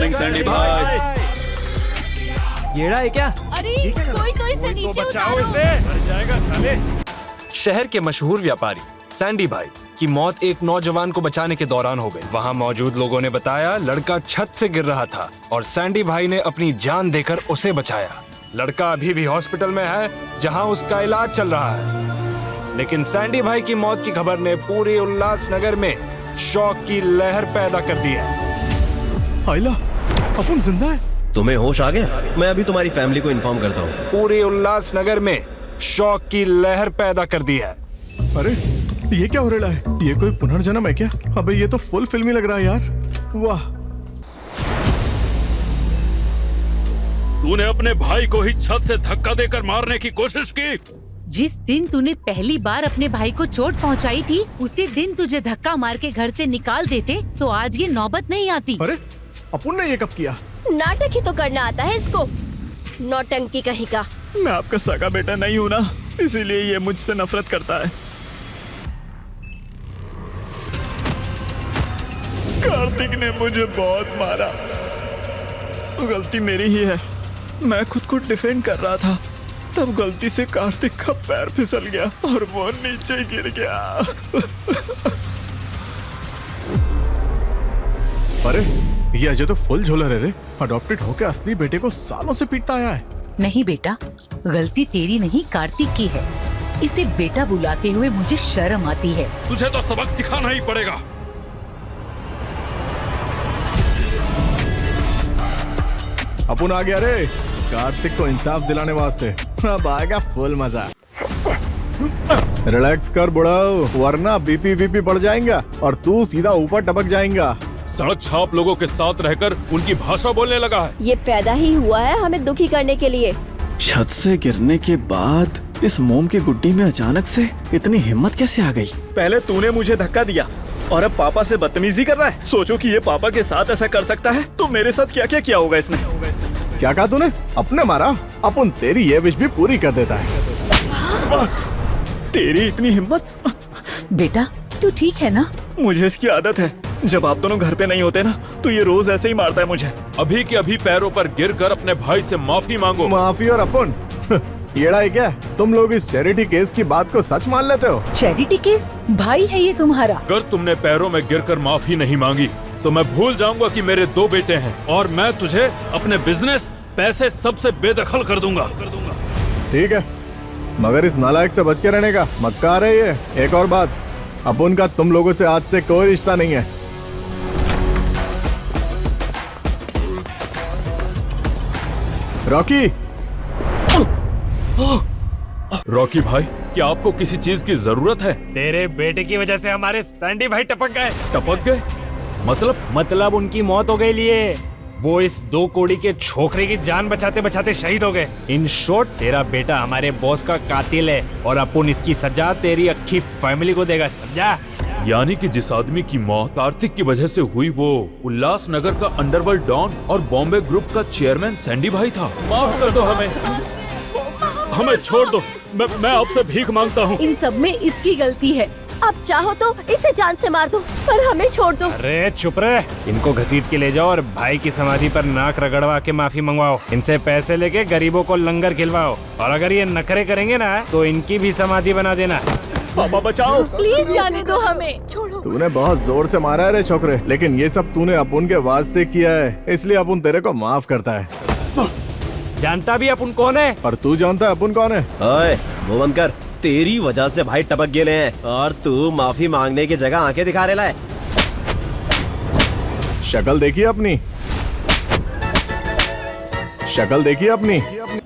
Morning Sandy भाई। येड़ा है क्या? अरे कोई तो इसे नीचे उतारो। मर जाएगा साले। शहर के मशहूर व्यापारी सैंडी भाई की मौत एक नौजवान को बचाने के दौरान हो गई। वहां मौजूद लोगों ने बताया लड़का छत से गिर रहा था और सैंडी भाई ने अपनी जान देकर उसे बचाया। लड़का अभी भी हॉस्पिटल में है जहां उसका इलाज चल रहा है। लेकिन सैंडी भाई की मौत की खबर ने पूरे उल्लासनगर में शौक की लहर पैदा कर दी है। आइला, अपन जिंदा है। तुम्हें होश आ गया? मैं अभी तुम्हारी फैमिली को इन्फॉर्म करता हूँ। पूरे उल्लासनगर में शौक की लहर पैदा कर दी है। अरे ये क्या हो रहा है? ये कोई पुनर्जन्म है क्या? अबे ये तो फुल फिल्मी लग रहा है यार। वाह, तूने अपने भाई को ही छत से धक्का देकर मारने की कोशिश की। जिस दिन तूने पहली बार अपने भाई को चोट पहुंचाई थी, उसी दिन तुझे धक्का मार के घर से निकाल देते तो आज ये नौबत नहीं आती। अरे अपन ने ये कब किया? नाटक ही तो करना आता है इसको, नौटंकी कहीं का। मैं आपका सगा बेटा नहीं हूँ ना, इसीलिए ये मुझसे नफरत करता है। कार्तिक ने मुझे बहुत मारा, गलती मेरी ही है। मैं खुद को डिफेंड कर रहा था, तब गलती से कार्तिक का पैर फिसल गया और वो नीचे गिर गया। अरे ये अजय तो फुल झोलर है रे। अडॉप्टेड होके असली बेटे को सालों से पीटता आया है। नहीं बेटा, गलती तेरी नहीं कार्तिक की है। इसे बेटा बुलाते हुए मुझे शर्म आती है। तुझे तो सबक सिखाना ही पड़ेगा। अपन आ गया रे, कार्तिक को इंसाफ दिलाने वास्ते। अब आएगा फुल मजा। रिलैक्स कर बुढ़ाओ, वरना बीपी बढ़ जाएगा और तू सीधा ऊपर टपक जाएगा। सड़क छाप लोगों के साथ रहकर उनकी भाषा बोलने लगा है। ये पैदा ही हुआ है हमें दुखी करने के लिए। छत से गिरने के बाद इस मोम की गुड्डी में अचानक से इतनी हिम्मत कैसे आ गई? पहले तूने मुझे धक्का दिया और अब पापा से बदतमीजी कर रहा है। सोचो कि ये पापा के साथ ऐसा कर सकता है तो मेरे साथ क्या क्या किया होगा इसने। क्या कहा तूने? अपने मारा? अपन तेरी ये विश भी पूरी कर देता है। तेरी इतनी हिम्मत? बेटा तू ठीक है ना? मुझे इसकी आदत है, जब आप दोनों घर पे नहीं होते ना तो ये रोज ऐसे ही मारता है मुझे। अभी के अभी पैरों पर गिरकर अपने भाई से माफी मांगो। माफी और अपन येड़ा है क्या? तुम लोग इस चैरिटी केस की बात को सच मान लेते हो? Charity case? भाई है ये तुम्हारा? अगर तुमने पैरों में गिरकर माफी नहीं मांगी तो मैं भूल जाऊंगा कि मेरे 2 बेटे हैं और मैं तुझे अपने बिजनेस, पैसे सबसे बेदखल कर दूंगा। ठीक है, मगर इस नालायक से बच के रहने का मक्का आ रही है। एक और बात, अपन का तुम लोगों से आज से कोई रिश्ता नहीं है। रॉकी! रॉकी भाई, क्या आपको किसी चीज की जरूरत है? तेरे बेटे की वजह से हमारे सैंडी भाई टपक गए। टपक गए? मतलब उनकी मौत हो गई लिए। वो इस 2 कोड़ी के छोकरे की जान बचाते बचाते शहीद हो गए। इन शॉर्ट तेरा बेटा हमारे बॉस का कातिल है और अपन इसकी सजा तेरी अक्खी फैमिली को देगा, समझा? यानी कि जिस आदमी की मौत कार्तिक की वजह से हुई वो उल्लासनगर का अंडरवर्ल्ड डॉन और बॉम्बे ग्रुप का चेयरमैन सैंडी भाई था। माफ कर दो हमें छोड़ दो। मैं आपसे भीख मांगता हूँ। इन सब में इसकी गलती है। अब चाहो तो इसे जान से मार दो, पर हमें छोड़ दो। अरे चुप रहे, इनको घसीट के ले जाओ और भाई की समाधि पर नाक रगड़वा के माफी मंगवाओ। इनसे पैसे लेके गरीबों को लंगर खिलवाओ और अगर ये नखरे करेंगे ना तो इनकी भी समाधि बना देना। पापा बचाओ, प्लीज जाने दो हमें। छोड़ो। तूने बहुत जोर से मारा है रे छोकरे, लेकिन ये सब तूने अपुन के वास्ते किया है, इसलिए अपुन तेरे को माफ करता है। जानता भी अपुन कौन है? और तू जानता है अपुन कौन है? ओए, मुंह बंद कर। तेरी वजह से भाई टपक गए हैं और तू माफी मांगने की जगह आंखें दिखा रहा है। शक्ल देखिए अपनी, शक्ल देखिए अपनी।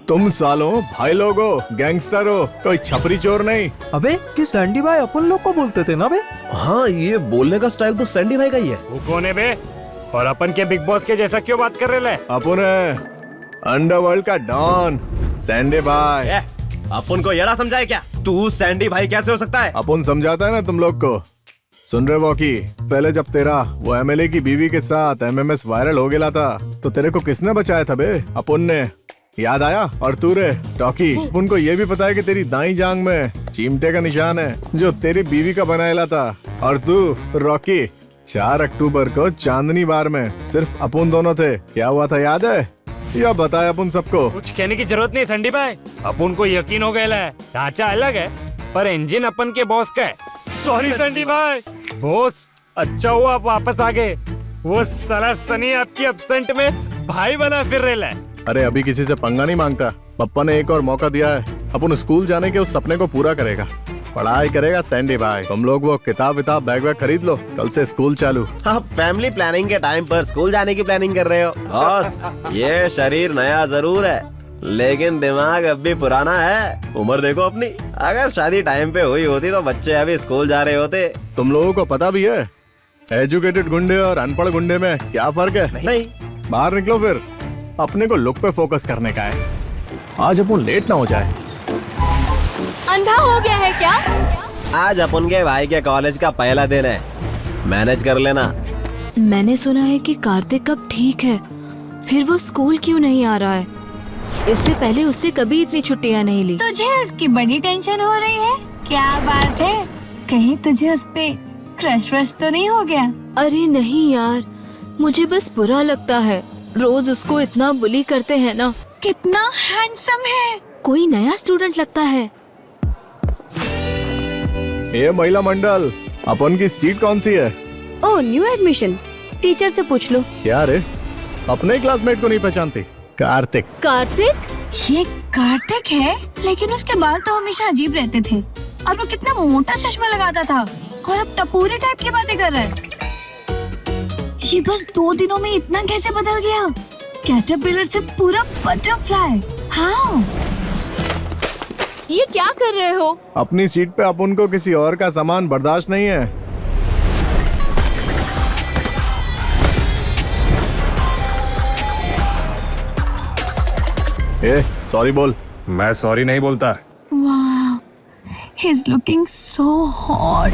तुम सालों भाई लोग हो, गैंगस्टर हो, कोई छपरी चोर नहीं। अबे कि सैंडी भाई अपन लोग को बोलते थे ना बे? हाँ, ये बोलने का स्टाइल तो सैंडी भाई का ही है। वो कौन है बे? और अपन के बिग बॉस के जैसा क्यों बात कर रहे? अपन है अंडरवर्ल्ड का डॉन सैंडी भाई। अपन को येड़ा समझाए क्या? तू सैंडी भाई कैसे हो सकता है? अपन समझाता है ना तुम लोग को। सुन रहे वॉकी, पहले जब तेरा वो एमएलए की बीवी के साथ एमएमएस वायरल हो गया था तो तेरे को किसने बचाया था बे? अपन ने। याद आया? और तू रे टॉकी, उनको ये भी पता है कि तेरी दाई जांग में चिमटे का निशान है जो तेरी बीवी का बनाया था, और तू रॉकी 4 अक्टूबर को चांदनी बार में सिर्फ अपन दोनों थे, क्या हुआ था याद है? या बताए अपन सबको? कुछ कहने की जरूरत नहीं संडी भाई, अपन को यकीन हो गया है। ढांचा अलग है पर इंजन अपन के बॉस का है। सॉरी संडी भाई। बॉस अच्छा हुआ आप वापस आ गए। वो साला सनी आपकी एब्सेंट में भाई बना फिर रहा है। अरे अभी किसी से पंगा नहीं मांगता। पप्पा ने एक और मौका दिया है, अपन स्कूल जाने के उस सपने को पूरा करेगा। पढ़ाई करेगा सैंडी भाई। तुम लोग वो किताब विताब बैग वैग खरीद लो, कल से स्कूल चालू। आप फैमिली प्लानिंग के टाइम पर स्कूल जाने की प्लानिंग कर रहे हो। बॉस ये शरीर नया जरूर है लेकिन दिमाग अब भी पुराना है। उम्र देखो अपनी, अगर शादी टाइम पे हुई होती तो बच्चे अभी स्कूल जा रहे होते। तुम लोगों को पता भी है एजुकेटेड गुंडे और अनपढ़ गुंडे में क्या फर्क है? नहीं। बाहर निकलो फिर, अपने को लुक पे फोकस करने का है। आज अपन लेट ना हो जाए। अंधा हो गया है क्या? आज अपन के भाई के कॉलेज का पहला दिन है, मैनेज कर लेना। मैंने सुना है कि कार्तिक अब ठीक है, फिर वो स्कूल क्यों नहीं आ रहा है? इससे पहले उसने कभी इतनी छुट्टियां नहीं ली। तुझे उसकी बड़ी टेंशन हो रही है? क्या बात है, कहीं तुझे उस पे क्रश वश तो नहीं हो गया? अरे नहीं यार, मुझे बस बुरा लगता है। रोज उसको इतना बुली करते हैं ना। कितना हैंडसम है। कोई नया स्टूडेंट लगता है। ये महिला मंडल, अपन की सीट कौन सी है? ओह न्यू एडमिशन, टीचर से पूछ लो। क्या रे, अपने क्लासमेट को नहीं पहचानती? कार्तिक। कार्तिक? ये कार्तिक है, लेकिन उसके बाल तो हमेशा अजीब रहते थे और वो कितना मोटा चश्मा लगाता था और अब टपोरी टाइप की बातें कर रहा है। ये बस 2 दिनों में इतना कैसे बदल गया? कैटरपिलर से पूरा बटरफ्लाई। हाँ, ये क्या कर रहे हो? अपनी सीट पे अपन को किसी और का सामान बर्दाश्त नहीं है। ए, सॉरी बोल। मैं सॉरी नहीं बोलता। वाह, he is looking so hot.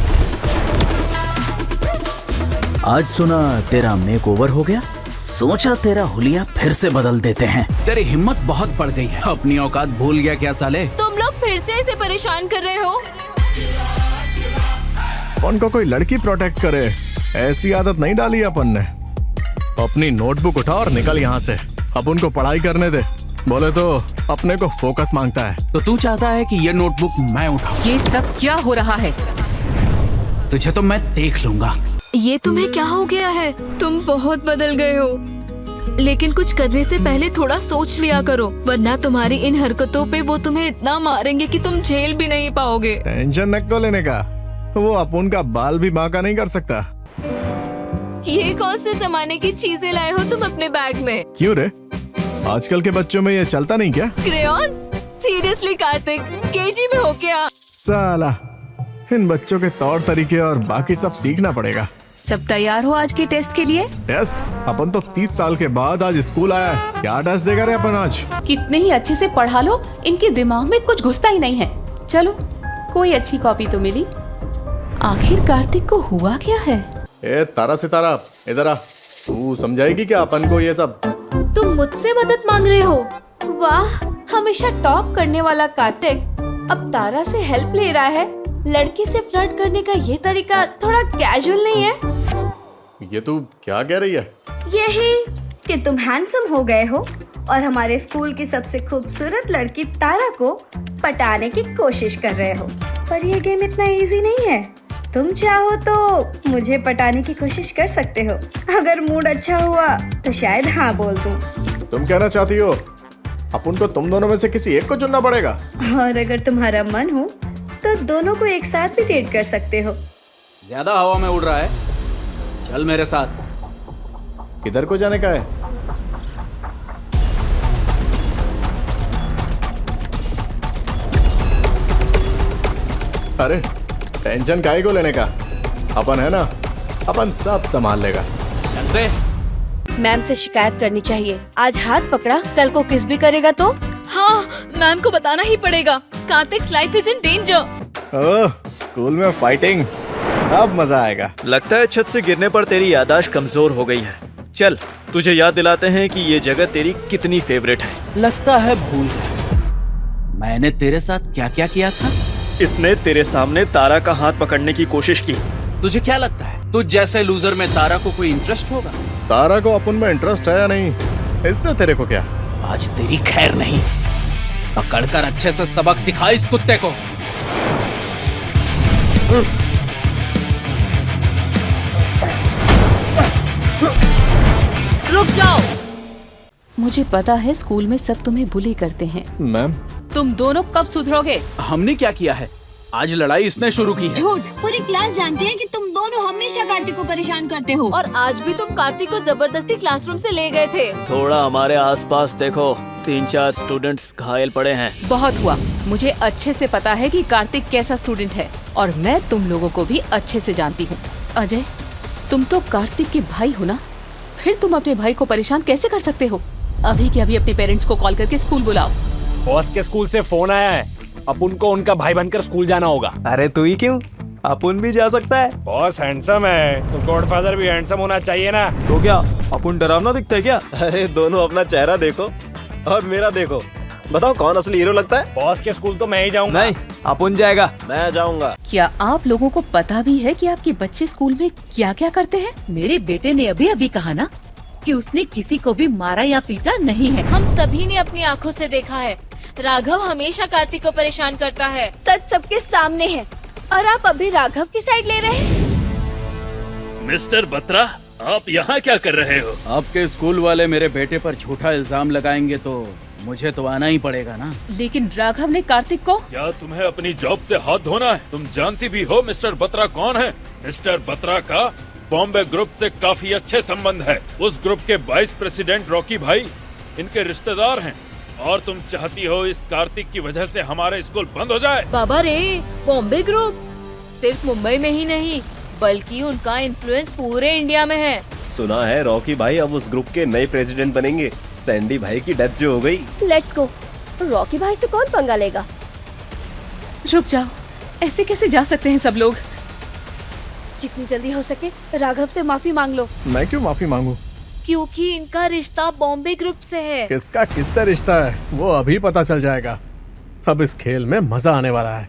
आज सुना तेरा मेकओवर हो गया, सोचा तेरा हुलिया फिर से बदल देते हैं। तेरी हिम्मत बहुत बढ़ गई है, अपनी औकात भूल गया क्या साले? तुम लोग फिर से इसे परेशान कर रहे हो। अपन को कोई लड़की प्रोटेक्ट करे, ऐसी आदत नहीं डाली अपन ने। अपनी नोटबुक उठा और निकल यहाँ से, अपन को पढ़ाई करने दे। बोले तो अपने को फोकस मांगता है। तो तू चाहता है कि ये नोटबुक मैं उठाऊं? ये सब क्या हो रहा है? तुझे तो मैं देख लूंगा। ये तुम्हें क्या हो गया है? तुम बहुत बदल गए हो। लेकिन कुछ करने से पहले थोड़ा सोच लिया करो, वरना तुम्हारी इन हरकतों पे वो तुम्हें इतना मारेंगे कि तुम झेल भी नहीं पाओगे। टेंशन न को लेने का, वो अपन का बाल भी बांका नहीं कर सकता। ये कौन से जमाने की चीजें लाए हो तुम अपने बैग में? क्यों रे, आजकल के बच्चों में ये चलता नहीं क्या? क्रेयॉन्स? सीरियसली कार्तिक, केजी में हो क्या? साला, इन बच्चों के तौर तरीके और बाकी सब सीखना पड़ेगा। सब तैयार हो आज के टेस्ट के लिए? टेस्ट? अपन तो 30 साल के बाद आज स्कूल आया है, क्या टेस्ट देगा रे अपन आज? कितने ही अच्छे से पढ़ा लो, इनके दिमाग में कुछ घुसता ही नहीं है। चलो, कोई अच्छी कॉपी तो मिली। आखिर कार्तिक को हुआ क्या है? ए तारा सितारा, इधर आ। तू समझाएगी क्या अपन को ये सब? तुम मुझसे मदद मांग रहे हो? वाह, हमेशा टॉप करने वाला कार्तिक अब तारा से हेल्प ले रहा है। लड़की से फ्लर्ट करने का ये तरीका थोड़ा कैजुअल नहीं है? ये तू क्या कह रही है? यही कि तुम हैंडसम हो गए हो और हमारे स्कूल की सबसे खूबसूरत लड़की तारा को पटाने की कोशिश कर रहे हो। पर ये गेम इतना इजी नहीं है। तुम चाहो तो मुझे पटाने की कोशिश कर सकते हो। अगर मूड अच्छा हुआ तो शायद हाँ बोल दूं। तुम कहना चाहती हो अपन को तुम दोनों में से किसी एक को चुनना पड़ेगा? और अगर तुम्हारा मन हो तो दोनों को एक साथ भी डेट कर सकते हो। ज्यादा हवा में उड़ रहा है, चल मेरे साथ। किधर को जाने का है? अरे टेंशन काहे को लेने का, अपन है ना, अपन सब संभाल लेगा। चलते। मैम से शिकायत करनी चाहिए। आज हाथ पकड़ा, कल को किस भी करेगा तो? हाँ, मैम को बताना ही पड़ेगा। Kartik's life is in danger. Oh, school में फाइटिंग, अब मजा आएगा। लगता है छत से गिरने पर तेरी याददाश्त कमजोर हो गई है। चल, तुझे याद दिलाते हैं कि ये जगह तेरी कितनी फेवरेट है। लगता है भूल गया। मैंने तेरे साथ क्या क्या किया था? इसने तेरे सामने तारा का हाथ पकड़ने की कोशिश की तुझे क्या लगता है तुझ जैसे लूजर में तारा को कोई इंटरेस्ट होगा? तारा को अपन में इंटरेस्ट है या नहीं, इससे तेरे को क्या? आज तेरी खैर नहीं। पकड़कर अच्छे से सबक सिखा इस कुत्ते को। रुक जाओ। मुझे पता है स्कूल में सब तुम्हें बुली करते हैं। मैम, तुम दोनों कब सुधरोगे? हमने क्या किया है? आज लड़ाई इसने शुरू की है। झूठ। पूरी क्लास जानती है कि तुम दोनों हमेशा कार्तिक को परेशान करते हो। और आज भी तुम कार्तिक को जबरदस्ती क्लासरूम से ले गए थे। थोड़ा हमारे आसपास देखो, 3-4 स्टूडेंट्स घायल पड़े हैं। बहुत हुआ। मुझे अच्छे से पता है कि कार्तिक कैसा स्टूडेंट है और मैं तुम लोगों को भी अच्छे से जानती हूँ। अजय, तुम तो कार्तिक के भाई हो ना, फिर तुम अपने भाई को परेशान कैसे कर सकते हो? अभी के अभी अपने पेरेंट्स को कॉल करके स्कूल बुलाओ। बॉस के स्कूल से फोन आया है, अपुन को उनका भाई बनकर स्कूल जाना होगा। अरे तू ही क्यों, अपुन भी जा सकता है। बॉस हैंडसम है तो गॉडफादर भी हैंडसम होना चाहिए ना। तो क्या अपुन डरावना दिखता है क्या? अरे दोनों अपना चेहरा देखो और मेरा देखो, बताओ कौन असली हीरो लगता है? बॉस के स्कूल तो मैं ही जाऊंगा। नहीं, अपुन जाएगा। मैं जाऊंगा। क्या आप लोगों को पता भी है कि आपके बच्चे स्कूल में क्या क्या करते हैं? मेरे बेटे ने अभी अभी कहा ना कि उसने किसी को भी मारा या पीटा नहीं है। हम सभी ने अपनी आंखों से देखा है, राघव हमेशा कार्तिक को परेशान करता है। सच सबके सामने है और आप अभी राघव की साइड ले रहे हैं। मिस्टर बत्रा, आप यहाँ क्या कर रहे हो? आपके स्कूल वाले मेरे बेटे पर झूठा इल्जाम लगाएंगे तो मुझे तो आना ही पड़ेगा ना। लेकिन राघव ने कार्तिक को। क्या तुम्हें अपनी जॉब से हाथ धोना है? तुम जानती भी हो मिस्टर बत्रा कौन है? मिस्टर बत्रा का बॉम्बे ग्रुप से काफी अच्छे संबंध है। उस ग्रुप के वाइस प्रेसिडेंट रॉकी भाई इनके रिश्तेदार हैं और तुम चाहती हो इस कार्तिक की वजह से हमारा स्कूल बंद हो जाए? बाबा रे, बॉम्बे ग्रुप सिर्फ मुंबई में ही नहीं बल्कि उनका इन्फ्लुएंस पूरे इंडिया में है। सुना है रॉकी भाई अब उस ग्रुप के नए प्रेसिडेंट बनेंगे। सैंडी भाई की डेथ जो हो गई। Let's go. रॉकी भाई से कौन पंगा लेगा? रुक जाओ, ऐसे कैसे जा सकते हैं सब लोग? जितनी जल्दी हो सके राघव से माफी मांग लो। मैं क्यों माफी मांगू? क्योंकि इनका रिश्ता बॉम्बे ग्रुप से है। किसका किससे रिश्ता है वो अभी पता चल जाएगा। अब इस खेल में मजा आने वाला है।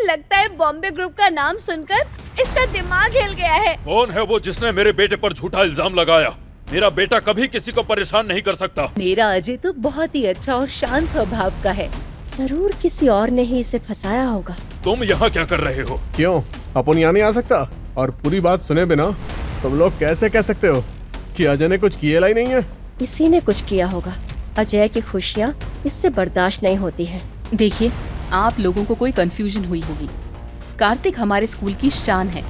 लगता है बॉम्बे ग्रुप का नाम सुनकर इसका दिमाग हिल गया है। कौन है वो जिसने मेरे बेटे पर झूठा इल्जाम लगाया? मेरा बेटा कभी किसी को परेशान नहीं कर सकता। मेरा अजय तो बहुत ही अच्छा और शांत स्वभाव का है। जरूर किसी और ने ही इसे फंसाया होगा। तुम यहाँ क्या कर रहे हो? क्यों अपन यहाँ नहीं आ सकता? और पूरी बात सुने बिना तुम लोग कैसे कह सकते हो कि अजय ने कुछ किया ही नहीं है? इसी ने कुछ किया होगा। अजय की खुशियाँ इससे बर्दाश्त नहीं होती है। देखिए, आप लोगों को कोई कंफ्यूजन हुई होगी। कार्तिक हमारे स्कूल की शान है,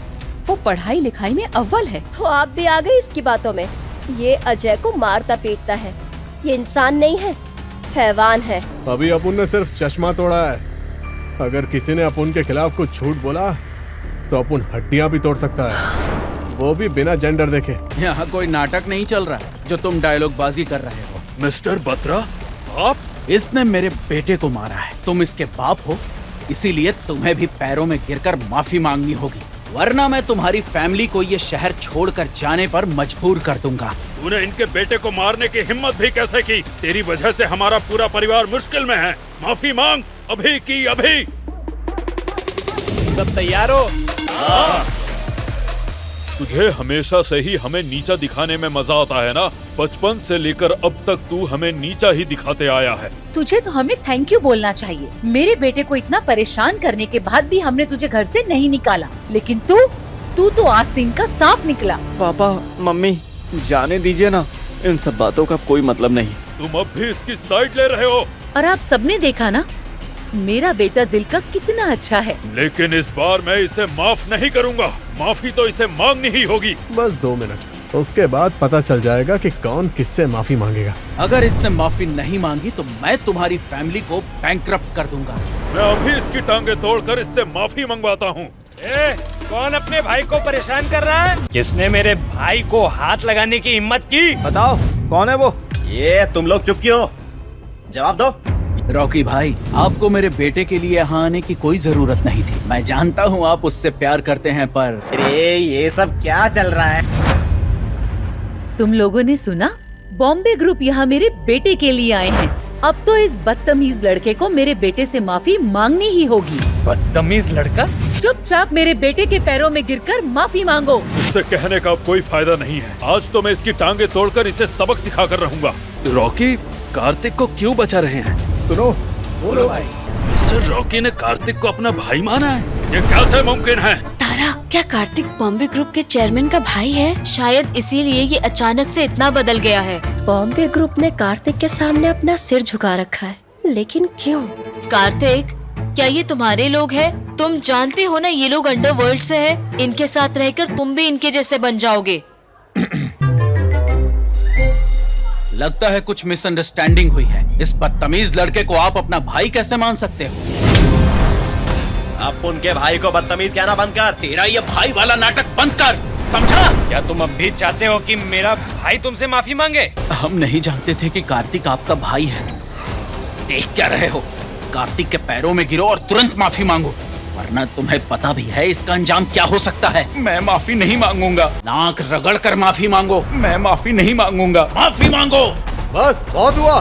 वो पढ़ाई लिखाई में अव्वल है। तो आप भी आ गए इसकी बातों में। ये अजय को मारता पीटता है, ये इंसान नहीं है, हैवान है। अभी अपुन ने सिर्फ चश्मा तोड़ा है। अगर किसी ने अपुन के खिलाफ कुछ झूठ बोला तो अपुन हड्डियां भी तोड़ सकता है, वो भी बिना जेंडर देखे। यहाँ कोई नाटक नहीं चल रहा है जो तुम डायलॉग बाजी कर रहे हो। मिस्टर बत्रा, आप? इसने मेरे बेटे को मारा है। तुम इसके बाप हो, इसीलिए तुम्हें भी पैरों में गिरकर माफी मांगनी होगी, वरना मैं तुम्हारी फैमिली को ये शहर छोड़कर जाने पर मजबूर कर दूंगा। तूने इनके बेटे को मारने की हिम्मत भी कैसे की? तेरी वजह से हमारा पूरा परिवार मुश्किल में है। माफी मांग, अभी की अभी। सब तैयार हो? तुझे हमेशा से ही हमें नीचा दिखाने में मजा आता है ना? बचपन से लेकर अब तक तू हमें नीचा ही दिखाते आया है। तुझे तो हमें थैंक यू बोलना चाहिए। मेरे बेटे को इतना परेशान करने के बाद भी हमने तुझे घर से नहीं निकाला, लेकिन तू तो आस्तीन का सांप निकला। पापा, मम्मी, जाने दीजिए ना, इन सब बातों का कोई मतलब नहीं। तुम अब भी इसकी साइड ले रहे हो। और आप सबने देखा ना, मेरा बेटा दिल का कितना अच्छा है। लेकिन इस बार मैं इसे माफ नहीं करूंगा। माफी तो इसे मांगनी ही होगी। बस 2 मिनट, उसके बाद पता चल जाएगा कि कौन किससे माफी मांगेगा। अगर इसने माफी नहीं मांगी तो मैं तुम्हारी फैमिली को बैंकरप्ट कर दूंगा। मैं अभी इसकी टांगे तोड़कर इससे माफी मंगवाता हूँ। कौन अपने भाई को परेशान कर रहा है? किसने मेरे भाई को हाथ लगाने की हिम्मत की? बताओ कौन है वो? ये तुम लोग चुप क्यों? जवाब दो। रॉकी भाई, आपको मेरे बेटे के लिए यहाँ आने की कोई जरूरत नहीं थी। मैं जानता हूँ आप उससे प्यार करते हैं, पर अरे ये सब क्या चल रहा है? तुम लोगों ने सुना? बॉम्बे ग्रुप यहाँ मेरे बेटे के लिए आए हैं। अब तो इस बदतमीज लड़के को मेरे बेटे से माफी मांगनी ही होगी। बदतमीज लड़का? चुपचाप मेरे बेटे के पैरों में गिरकर माफी मांगो। उससे कहने का अब कोई फायदा नहीं है। आज तो मैं इसकी टांगे तोड़कर इसे सबक सिखा कर रहूंगा। रॉकी कार्तिक को क्यों बचा रहे हैं? सुनो, बोलो भाई। मिस्टर रॉकी ने कार्तिक को अपना भाई माना है? ये कैसे मुमकिन है? तारा, क्या कार्तिक बॉम्बे ग्रुप के चेयरमैन का भाई है? शायद इसीलिए ये अचानक से इतना बदल गया है। बॉम्बे ग्रुप ने कार्तिक के सामने अपना सिर झुका रखा है, लेकिन क्यों? कार्तिक, क्या ये तुम्हारे लोग हैं? तुम जानते हो ना ये लोग अंडरवर्ल्ड से है। इनके साथ रहकर तुम भी इनके जैसे बन जाओगे। लगता है कुछ मिसअंडरस्टैंडिंग हुई है। इस बदतमीज लड़के को आप अपना भाई कैसे मान सकते हो? अब उनके भाई को बदतमीज कहना बंद कर। तेरा ये भाई वाला नाटक बंद कर, समझा? क्या तुम अब भी चाहते हो कि मेरा भाई तुमसे माफी मांगे? हम नहीं जानते थे कि कार्तिक आपका भाई है। देख क्या रहे हो? कार्तिक के पैरों में गिरो और तुरंत माफी मांगो, वरना तुम्हें पता भी है इसका अंजाम क्या हो सकता है। मैं माफी नहीं मांगूंगा। नाक रगड़ कर माफी मांगो। मैं माफी नहीं मांगूंगा। माफी मांगो। बस बहुत हुआ।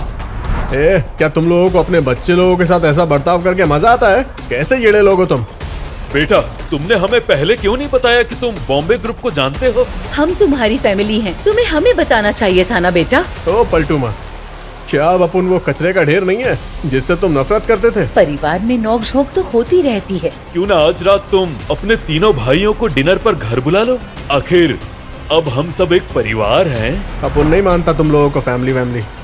क्या तुम लोगों को अपने बच्चे लोगों के साथ ऐसा बर्ताव करके मजा आता है? कैसे येड़े लोग हो तुम? बेटा, तुमने हमें पहले क्यों नहीं बताया कि तुम बॉम्बे ग्रुप को जानते हो? हम तुम्हारी फैमिली हैं। तुम्हें हमें बताना चाहिए था ना बेटा। ओ पलटू माँ, क्या अब अपन वो कचरे का ढेर नहीं है जिससे तुम नफरत करते थे? परिवार में नोक-झोंक तो होती रहती है। क्यों ना आज रात तुम अपने तीनों भाइयों को डिनर पर घर बुला लो। आखिर अब हम सब एक परिवार हैं। अपन नहीं मानता तुम लोगों को फैमिली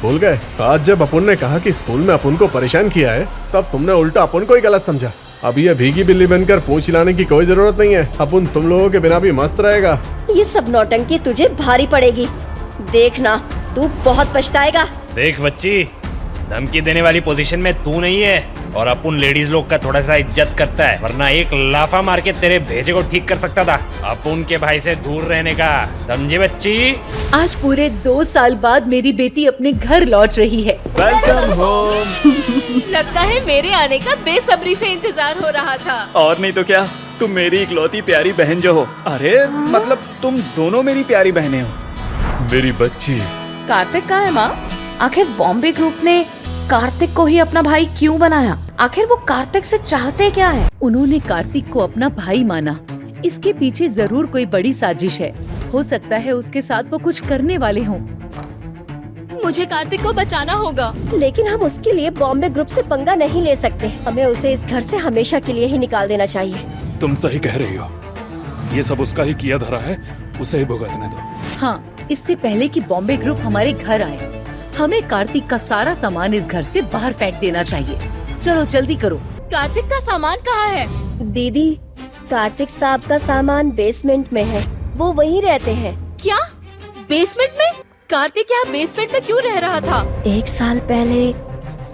भूल गए? आज जब अपन ने कहा कि स्कूल में अपन को परेशान किया है, तब तुमने उल्टा अपन को ही गलत समझा। अब ये भीगी बिल्ली बनकर पूंछ हिलाने की कोई जरूरत नहीं है। अपन तुम लोगों के बिना भी मस्त रहेगा। ये सब नौटंकी तुझे भारी पड़ेगी। देखना, तू बहुत पछताएगा। देख बच्ची, धमकी देने वाली पोजीशन में तू नहीं है और अपन लेडीज लोग का थोड़ा सा इज्जत करता है, वरना एक लाफा मार के तेरे भेजे को ठीक कर सकता था। अपन के भाई से दूर रहने का, समझी बच्ची? आज पूरे 2 साल बाद मेरी बेटी अपने घर लौट रही है। Welcome home. लगता है मेरे आने का बेसब्री से इंतजार हो रहा था। और नहीं तो क्या, तुम मेरी इकलौती प्यारी बहन जो हो। अरे मतलब तुम दोनों मेरी प्यारी बहनें हो। मेरी बच्ची। कार्तिक कहाँ है माँ? आखिर बॉम्बे ग्रुप ने कार्तिक को ही अपना भाई क्यों बनाया? आखिर वो कार्तिक से चाहते क्या है? उन्होंने कार्तिक को अपना भाई माना। इसके पीछे जरूर कोई बड़ी साजिश है। हो सकता है उसके साथ वो कुछ करने वाले हों। मुझे कार्तिक को बचाना होगा। लेकिन हम उसके लिए बॉम्बे ग्रुप से पंगा नहीं ले सकते। हमें उसे इस घर से हमेशा के लिए ही निकाल देना चाहिए। तुम सही कह रही हो। ये सब उसका ही किया धरा है, उसे ही भुगतने दो। हाँ, इससे पहले कि बॉम्बे ग्रुप हमारे घर आए, हमें कार्तिक का सारा सामान इस घर से बाहर फेंक देना चाहिए। चलो जल्दी करो। कार्तिक का सामान कहाँ है? दीदी, कार्तिक साहब का सामान बेसमेंट में है। वो वहीं रहते हैं। क्या? बेसमेंट में? कार्तिक यहाँ बेसमेंट में क्यों रह रहा था? 1 साल पहले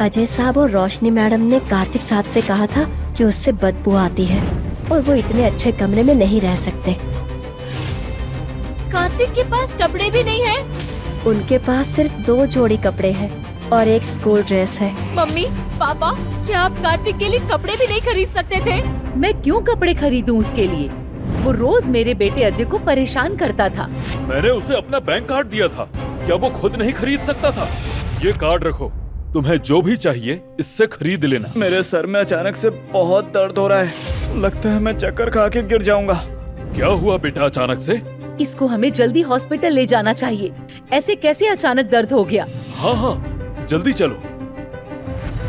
अजय साहब और रोशनी मैडम ने कार्तिक साहब से कहा था कि उससे बदबू आती है और वो इतने अच्छे कमरे में नहीं रह सकते। कार्तिक के पास कपड़े भी नहीं है? उनके पास सिर्फ 2 जोड़ी कपड़े हैं और एक स्कूल ड्रेस है। मम्मी, पापा, क्या आप कार्तिक के लिए कपड़े भी नहीं खरीद सकते थे? मैं क्यों कपड़े खरीदूं उसके लिए? वो रोज मेरे बेटे अजय को परेशान करता था। मैंने उसे अपना बैंक कार्ड दिया था। क्या वो खुद नहीं खरीद सकता था? ये कार्ड रखो, तुम्हें जो भी चाहिए इससे खरीद लेना। मेरे सर में अचानक से बहुत दर्द हो रहा है। लगता है मैं चक्कर खा के गिर जाऊंगा। क्या हुआ बेटा अचानक से? इसको हमें जल्दी हॉस्पिटल ले जाना चाहिए। ऐसे कैसे अचानक दर्द हो गया? हाँ, जल्दी चलो।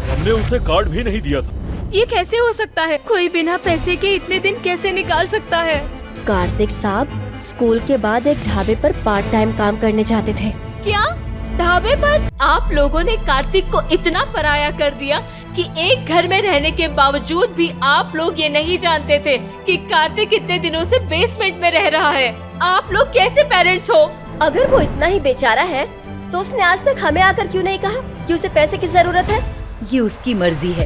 हमने उसे कार्ड भी नहीं दिया था। ये कैसे हो सकता है? कोई बिना पैसे के इतने दिन कैसे निकाल सकता है? कार्तिक साहब स्कूल के बाद एक ढाबे पर पार्ट टाइम काम करने जाते थे। क्या? ढाबे पर? आप लोगों ने कार्तिक को इतना पराया कर दिया कि एक घर में रहने के बावजूद भी आप लोग ये नहीं जानते थे कि कार्तिक इतने दिनों से बेसमेंट में रह रहा है। आप लोग कैसे पेरेंट्स हो? अगर वो इतना ही बेचारा है तो उसने आज तक हमें आकर क्यों नहीं कहा कि उसे पैसे की जरूरत है? ये उसकी मर्जी है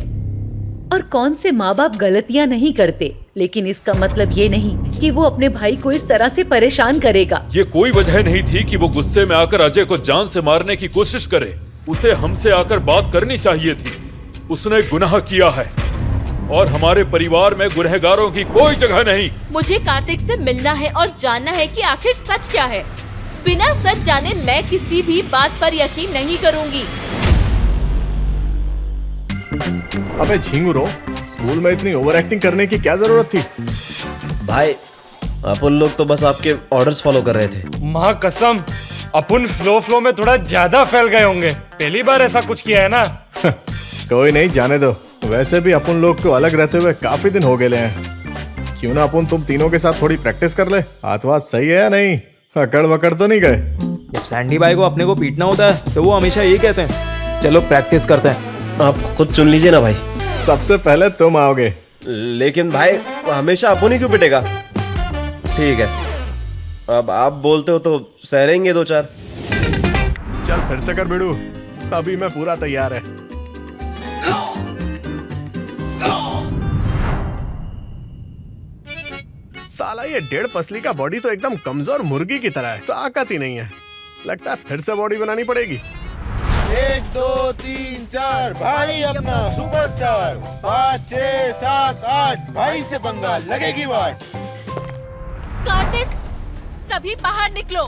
और कौन से माँ बाप गलतियाँ नहीं करते, लेकिन इसका मतलब ये नहीं कि वो अपने भाई को इस तरह से परेशान करेगा। ये कोई वजह नहीं थी कि वो गुस्से में आकर अजय को जान से मारने की कोशिश करे। उसे हमसे आकर बात करनी चाहिए थी। उसने गुनाह किया है और हमारे परिवार में गुनहगारों की कोई जगह नहीं। मुझे कार्तिक से मिलना है और जानना है कि आखिर सच क्या है। बिना सच जाने मैं किसी भी बात पर यकीन नहीं करूंगी। अबे झिंगुरो, स्कूल में इतनी ओवर एक्टिंग करने की क्या जरूरत थी? भाई अपन लोग तो बस आपके ऑर्डर्स फॉलो कर रहे थे। माँ कसम, अपन फ्लो में थोड़ा ज्यादा फैल गए होंगे। पहली बार ऐसा कुछ किया है ना। कोई नहीं, जाने दो। वैसे भी अपन लोग को अलग रहते हुए काफी दिन हो गए हैं। क्यों ना अपन तुम तीनों के साथ थोड़ी प्रैक्टिस कर ले। हाथ वाथ सही है या नहीं? अकड़ वकड़ तो नहीं गए? जब सैंडी भाई को अपने को पीटना होता है तो वो हमेशा यही कहते हैं, चलो प्रैक्टिस करते हैं। आप खुद चुन लीजिए ना भाई। सबसे पहले तुम आओगे। लेकिन भाई हमेशा अपन ही क्यों पिटेगा? ठीक है, अब आप बोलते हो तो सह दो चार। चल फिर से कर बिड़ू, अभी मैं पूरा तैयार है। साला ये 1.5 पसली का बॉडी तो एकदम कमजोर मुर्गी की तरह है, ताकत ही नहीं है। लगता है फिर से बॉडी बनानी पड़ेगी। 1 2 3 4 भाई अपना सुपरस्टार। 5 6 7 8 भाई से पंगा लगेगी वाट। कार्तिक, सभी बाहर निकलो।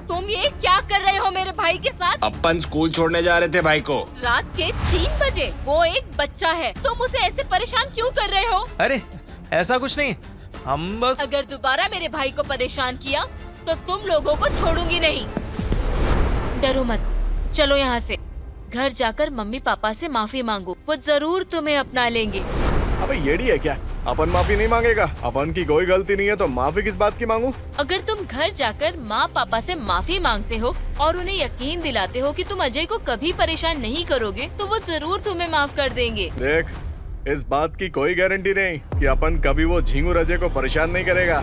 तुम ये क्या कर रहे हो मेरे भाई के साथ? अपन स्कूल छोड़ने जा रहे थे भाई को। रात के 3 बजे। वो एक बच्चा है, तुम उसे ऐसे परेशान क्यों कर रहे हो? अरे ऐसा कुछ नहीं, हम बस। अगर दोबारा मेरे भाई को परेशान किया तो तुम लोगों को छोड़ूंगी नहीं। डरो मत, चलो यहाँ से। घर जाकर मम्मी पापा से माफी मांगो, वो जरूर तुम्हें अपना लेंगे। अबे येड़ी है क्या? अपन माफी नहीं मांगेगा। अपन की कोई गलती नहीं है तो माफी किस बात की मांगू? अगर तुम घर जाकर माँ पापा से माफी मांगते हो और उन्हें यकीन दिलाते हो कि तुम अजय को कभी परेशान नहीं करोगे तो वो जरूर तुम्हें माफ कर देंगे। देख, इस बात की कोई गारंटी नहीं कि अपन कभी वो झिंगुर अजय को परेशान नहीं करेगा।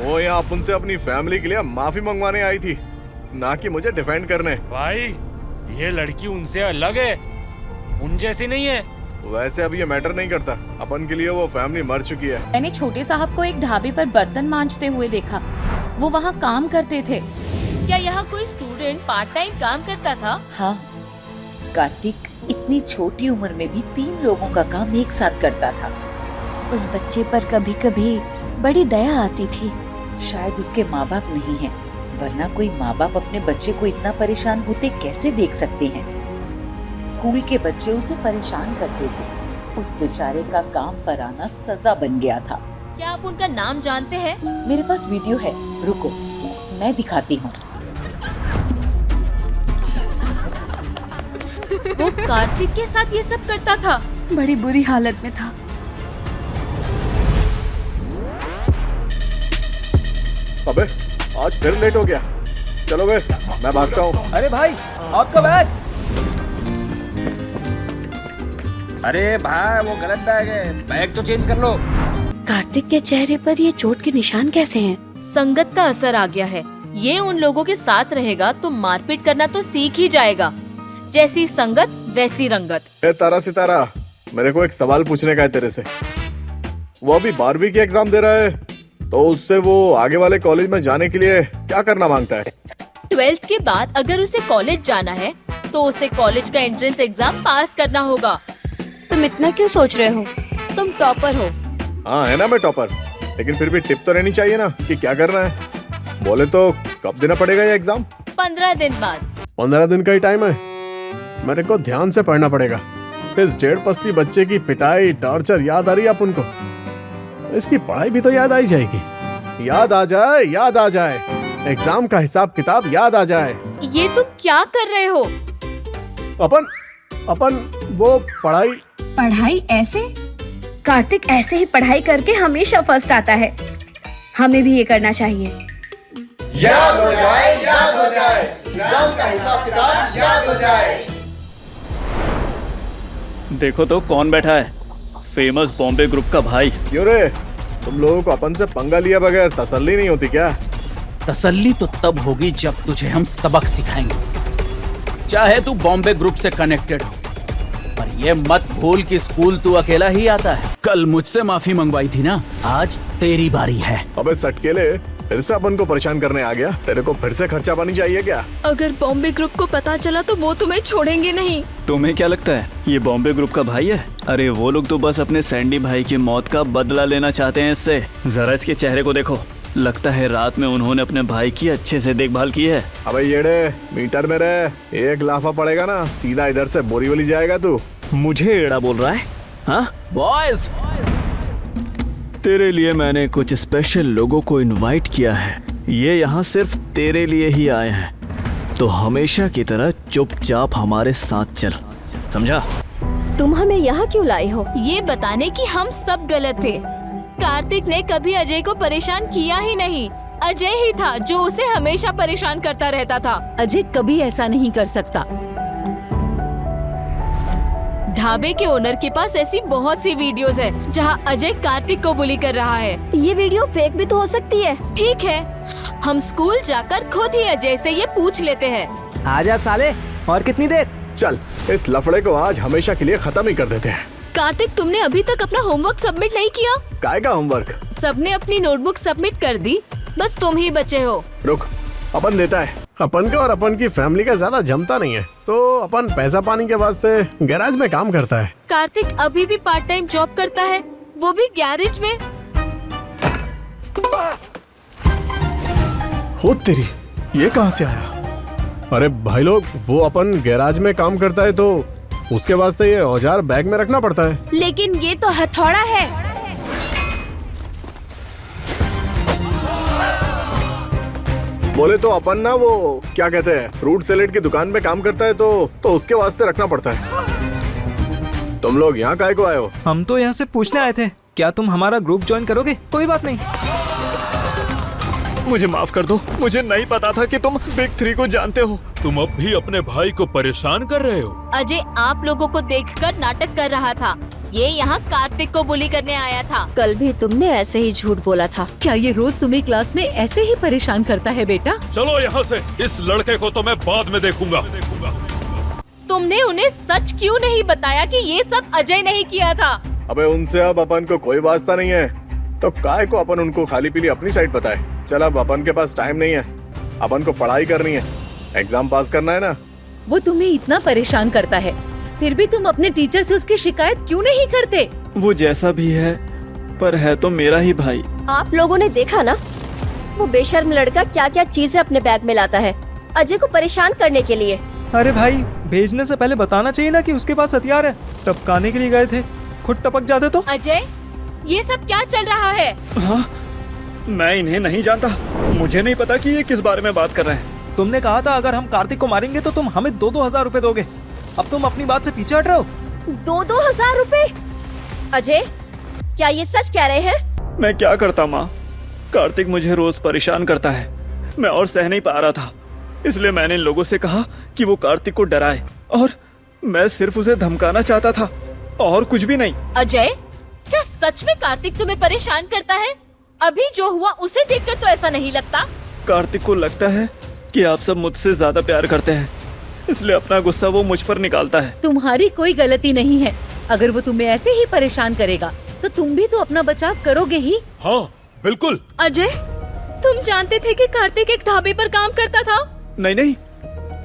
वो यहाँ अपन से अपनी फैमिली के लिए माफी मंगवाने आई थी, ना कि मुझे डिफेंड करने। भाई ये लड़की उनसे अलग है, उन जैसी नहीं है। वैसे अब ये मैटर नहीं करता, अपन के लिए वो फैमिली मर चुकी है। मैंने छोटे साहब को एक ढाबे पर बर्तन मांजते हुए देखा, वो वहाँ काम करते थे। क्या यहाँ कोई स्टूडेंट पार्ट टाइम काम करता था? हाँ, कार्तिक इतनी छोटी उम्र में भी 3 लोगों का काम एक साथ करता था। उस बच्चे पर कभी कभी बड़ी दया आती थी। शायद उसके माँ बाप नहीं हैं, वरना कोई माँ बाप अपने बच्चे को इतना परेशान होते कैसे देख सकते हैं। स्कूल के बच्चे उसे परेशान करते थे, उस बेचारे का काम पर आना सजा बन गया था। क्या आप उनका नाम जानते हैं? मेरे पास वीडियो है, रुको मैं दिखाती हूँ। वो कार्तिक के साथ ये सब करता था। बड़ी बुरी हालत में था। अबे आज फिर लेट हो गया। चलो बे, मैं भागता हूँ। अरे भाई आपका बैग। अरे भाई वो गलत बैग है, बैग तो चेंज कर लो। कार्तिक के चेहरे पर ये चोट के निशान कैसे हैं? संगत का असर आ गया है। ये उन लोगों के साथ रहेगा तो मारपीट करना तो सीख ही जाएगा। जैसी संगत वैसी रंगत। तारा सितारा, मेरे को एक सवाल पूछने का है तेरे से। वो अभी 12वीं की एग्जाम दे रहा है, तो उससे वो आगे वाले कॉलेज में जाने के लिए क्या करना मांगता है? 12th के बाद अगर उसे कॉलेज जाना है तो उसे कॉलेज का एंट्रेंस एग्जाम पास करना होगा। तुम इतना क्यों सोच रहे हो? तुम टॉपर हो। हाँ है ना मैं टॉपर, लेकिन फिर भी टिप तो रहनी चाहिए ना कि क्या करना है। बोले तो कब देना पड़ेगा ये एग्जाम? 15 दिन बाद। 15 दिन का ही टाइम है। मेरे को ध्यान से पढ़ना पड़ेगा। इस 1.5 पसली बच्चे की पिटाई टॉर्चर याद आ रही है अपन को। इसकी पढ़ाई भी तो याद आई जाएगी। याद आ जाए, याद आ जाए, एग्जाम का हिसाब किताब याद आ जाए। ये तुम क्या कर रहे हो? अपन वो पढ़ाई ऐसे? कार्तिक ऐसे ही पढ़ाई करके हमेशा फर्स्ट आता है। हमें भी ये करना चाहिए। याद हो जाए, याद हो जाए, एग्जाम का हिसाब किताब याद हो जाए। देखो तो कौन बैठा है, फेमस बॉम्बे ग्रुप का भाई। क्यों रे, तुम लोगों को अपन से पंगा लिया बगैर तसल्ली नहीं होती क्या? तसल्ली तो तब होगी जब तुझे हम सबक सिखाएंगे, चाहे तू बॉम्बे ग्रुप से कनेक्टेड हो। पर ये मत भूल कि स्कूल तू अकेला ही आता है। कल मुझसे माफी मंगवाई थी ना, आज तेरी बारी है। अबे सटकेले, फिर से अपन को परेशान करने आ गया। तेरे को फिर से खर्चा पानी चाहिए क्या? अगर बॉम्बे ग्रुप को पता चला तो वो तुम्हें छोड़ेंगे नहीं। तुम्हें क्या लगता है ये बॉम्बे ग्रुप का भाई है? अरे वो लोग तो बस अपने सैंडी भाई की मौत का बदला लेना चाहते हैं इससे। जरा इसके चेहरे को देखो, लगता है रात में उन्होंने अपने भाई की अच्छे से देखभाल की है। अबे येड़े, मीटर में रह, एक लाफा पड़ेगा ना सीधा इधर से बोरीवली जाएगा तू। मुझे एड़ा बोल रहा है? हाँ बॉयज, तेरे लिए मैंने कुछ स्पेशल लोगों को इनवाइट किया है। ये यहाँ सिर्फ तेरे लिए ही आए हैं, तो हमेशा की तरह चुपचाप हमारे साथ चल, समझा? तुम हमें यहाँ क्यों लाए हो? ये बताने कि हम सब गलत थे। कार्तिक ने कभी अजय को परेशान किया ही नहीं। अजय ही था जो उसे हमेशा परेशान करता रहता था। अजय कभी ऐसा नहीं कर सकता। ढाबे के ओनर के पास ऐसी बहुत सी वीडियोस है जहां अजय कार्तिक को बुली कर रहा है। ये वीडियो फेक भी तो हो सकती है। ठीक है, हम स्कूल जाकर खुद ही अजय से ये पूछ लेते हैं। आजा साले, और कितनी देर? चल, इस लफड़े को आज हमेशा के लिए खत्म ही कर देते हैं। कार्तिक, तुमने अभी तक अपना होमवर्क सबमिट नहीं किया? काय का होमवर्क? सबने अपनी नोटबुक सबमिट कर दी, बस तुम ही बचे हो। रुक, अपन देता है। अपन का और अपन की फैमिली का ज्यादा जमता नहीं है, तो अपन पैसा पानी के वास्ते गैराज में काम करता है। कार्तिक अभी भी पार्ट टाइम जॉब करता है, वो भी गैरेज में। हो तेरी, ये कहाँ से आया? अरे भाई लोग, वो अपन गैराज में काम करता है तो उसके वास्ते ये औजार बैग में रखना पड़ता है। लेकिन ये तो हथौड़ा है। बोले तो अपन ना वो क्या कहते हैं, फ्रूट सैलेड की दुकान में काम करता है तो उसके वास्ते रखना पड़ता है। तुम लोग यहाँ काहे को आए हो? हम तो यहाँ से पूछने आए थे, क्या तुम हमारा ग्रुप ज्वाइन करोगे? कोई बात नहीं। मुझे माफ कर दो, मुझे नहीं पता था कि तुम बिग 3 को जानते हो। तुम अब भी अपने भाई को परेशान कर रहे हो? अजय आप लोगों को देखकर नाटक कर रहा था। ये यहाँ कार्तिक को बुली करने आया था। कल भी तुमने ऐसे ही झूठ बोला था। क्या ये रोज तुम्हें क्लास में ऐसे ही परेशान करता है बेटा? चलो यहाँ से, इस लड़के को तो मैं बाद में देखूंगा। तुमने उन्हें सच क्यों नहीं बताया कि ये सब अजय नहीं किया था? अबे उनसे अब अपन को कोई वास्ता नहीं है, तो काय को अपन उनको खाली पीली अपनी साइड बताए। चल, अब अपन के पास टाइम नहीं है, अपन को पढ़ाई करनी है, एग्जाम पास करना है ना। वो तुम्हें इतना परेशान करता है, फिर भी तुम अपने टीचर से उसकी शिकायत क्यों नहीं करते? वो जैसा भी है, पर है तो मेरा ही भाई। आप लोगों ने देखा ना, वो बेशर्म लड़का क्या क्या चीजें अपने बैग में लाता है अजय को परेशान करने के लिए। अरे भाई, भेजने से पहले बताना चाहिए ना कि उसके पास हथियार है। टपकाने के लिए गए थे, खुद टपक जाते तो। अजय, ये सब क्या चल रहा है? हाँ, मैं इन्हें नहीं जानता, मुझे नहीं पता कि ये किस बारे में बात कर रहे हैं। तुमने कहा था अगर हम कार्तिक को मारेंगे तो तुम हमें 2-2 हजार रुपए दोगे। अब तुम अपनी बात से पीछे हट रहे हो। 2-2 हजार रुपए? अजय, क्या ये सच कह रहे हैं? मैं क्या करता माँ, कार्तिक मुझे रोज परेशान करता है, मैं और सह नहीं पा रहा था, इसलिए मैंने इन लोगों से कहा कि वो कार्तिक को डराए, और मैं सिर्फ उसे धमकाना चाहता था और कुछ भी नहीं। अजय, क्या सच में कार्तिक तुम्हें परेशान करता है? अभी जो हुआ उसे देखकर तो ऐसा नहीं लगता। कार्तिक को लगता है कि आप सब मुझसे ज्यादा प्यार करते हैं, इसलिए अपना गुस्सा वो मुझ पर निकालता है। तुम्हारी कोई गलती नहीं है। अगर वो तुम्हें ऐसे ही परेशान करेगा तो तुम भी तो अपना बचाव करोगे ही। हाँ बिल्कुल। अजय, तुम जानते थे कि कार्तिक एक ढाबे पर काम करता था? नहीं नहीं,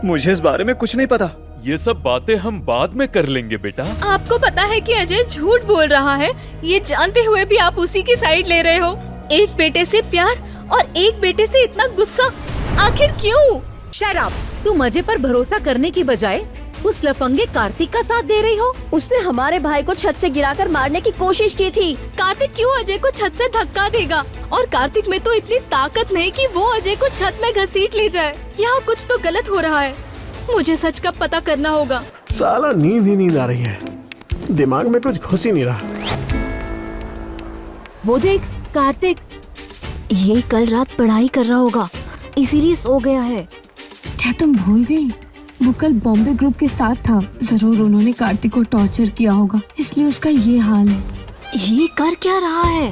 मुझे इस बारे में कुछ नहीं पता। ये सब बातें हम बाद में कर लेंगे बेटा। आपको पता है कि अजय झूठ बोल रहा है, ये जानते हुए भी आप उसी की साइड ले रहे हो। एक बेटे से प्यार और एक बेटे से इतना गुस्सा, आखिर क्यों? शराब, तुम अजय पर भरोसा करने की बजाय उस लफंगे कार्तिक का साथ दे रही हो। उसने हमारे भाई को छत से गिराकर मारने की कोशिश की थी। कार्तिक क्यों अजय को छत से धक्का देगा? और कार्तिक में तो इतनी ताकत नहीं कि वो अजय को छत में घसीट ले जाए। यहाँ कुछ तो गलत हो रहा है, मुझे सच का पता करना होगा। साला नींद ही नींद आ रही है, दिमाग में कुछ घुस ही नहीं रहा। वो देख कार्तिक, ये कल रात पढ़ाई कर रहा होगा, इसीलिए सो गया है। क्या तुम भूल गई? वो कल बॉम्बे ग्रुप के साथ था। जरूर उन्होंने कार्तिक को टॉर्चर किया होगा, इसलिए उसका ये हाल है। ये कर क्या रहा है?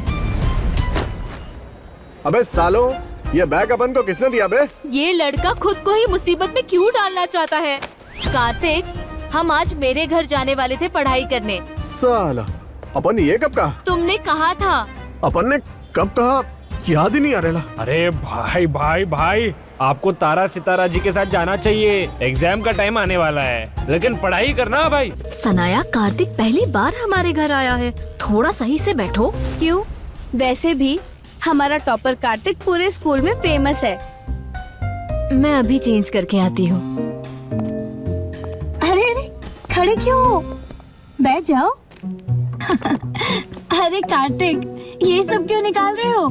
अबे सालो, ये बैग अपन को किसने दिया बे? ये लड़का खुद को ही मुसीबत में क्यों डालना चाहता है? कार्तिक, हम आज मेरे घर जाने वाले थे पढ़ाई करने। साला, अपन ये कब कहा? तुमने कहा था। अपन ने कब कहा, याद ही नहीं आ रहा। अरे भाई भाई भाई, आपको तारा सितारा जी के साथ जाना चाहिए, एग्जाम का टाइम आने वाला है, लेकिन पढ़ाई करना भाई। सनाया, कार्तिक पहली बार हमारे घर आया है, थोड़ा सही से बैठो। क्यों? वैसे भी हमारा टॉपर कार्तिक पूरे स्कूल में फेमस है। मैं अभी चेंज करके आती हूँ। अरे अरे, खड़े क्यों हो? बैठ जाओ। अरे कार्तिक, ये सब क्यों निकाल रहे हो?